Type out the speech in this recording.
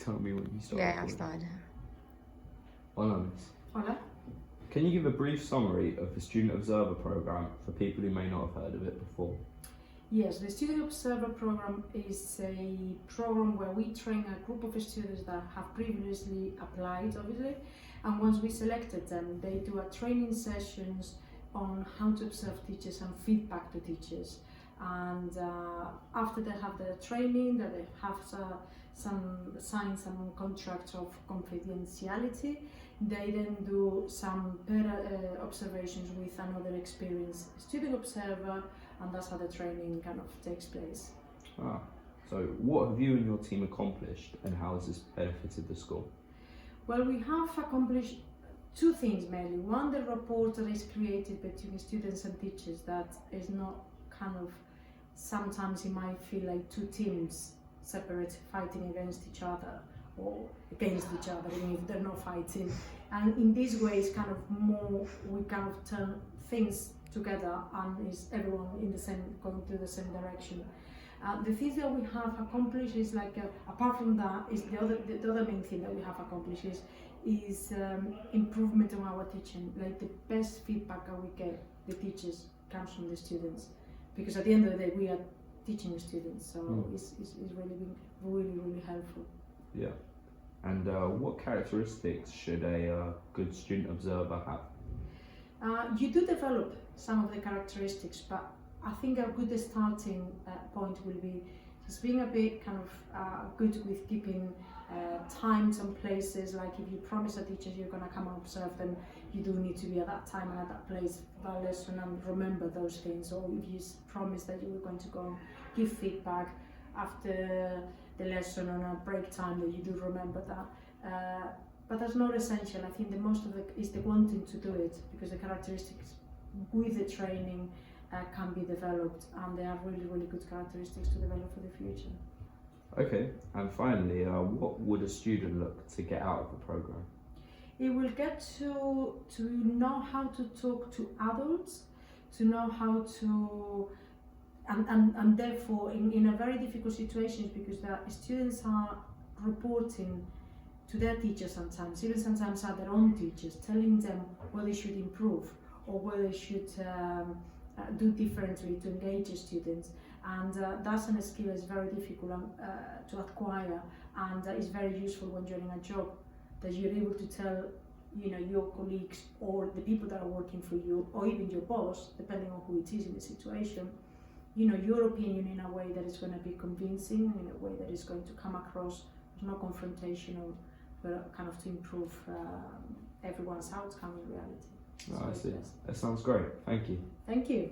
tell me when you start. Yeah, I started. Hola, Miss. Hola. Can you give a brief summary of the Student Observer Programme for people who may not have heard of it before? Yes, the Student Observer Program is a program where we train a group of students that have previously applied, obviously, and once we selected them, they do a training sessions on how to observe teachers and feedback to teachers. And after they have the training, that they have sign some contracts of confidentiality, they then do some observations with another experienced student observer, and that's how the training kind of takes place. So what have you and your team accomplished, and how has this benefited the school? Well, we have accomplished two things mainly. One, the report that is created between students and teachers that is not kind of, sometimes it might feel like two teams separate fighting against each other or against each other even if they're not fighting. And in this way it's kind of more, we kind of turn things together and is everyone in the same, going to the same direction. The things that we have accomplished is like, apart from that, is the other main thing that we have accomplished is improvement on our teaching. Like the best feedback that we get, the teachers, comes from the students, because at the end of the day we are teaching the students, so it's really been really helpful. Yeah. And what characteristics should a good student observer have? You do develop some of the characteristics, but I think a good starting point will be just being a bit kind of good with keeping times and places. Like if you promise a teacher you're going to come and observe them, you do need to be at that time and at that place for that lesson and remember those things. Or if you promise that you were going to go and give feedback after the lesson on a break time, that you do remember that. But that's not essential. I think the most of it is the wanting to do it, because the characteristics with the training can be developed, and they are really good characteristics to develop for the future. Okay, and finally, what would a student look to get out of the programme? It will get to know how to talk to adults, to know how to, and therefore in a very difficult situations, because the students are reporting to their teachers sometimes, even sometimes are their own teachers, telling them what they should improve or what they should do differently to engage the students. And that's a skill that's very difficult to acquire, and is very useful when you're in a job, that you're able to tell your colleagues or the people that are working for you, or even your boss, depending on who it is in the situation, your opinion in a way that is going to be convincing, in a way that is going to come across as not confrontational, but kind of to improve everyone's outcome in reality. I see. That sounds great. Thank you. Thank you.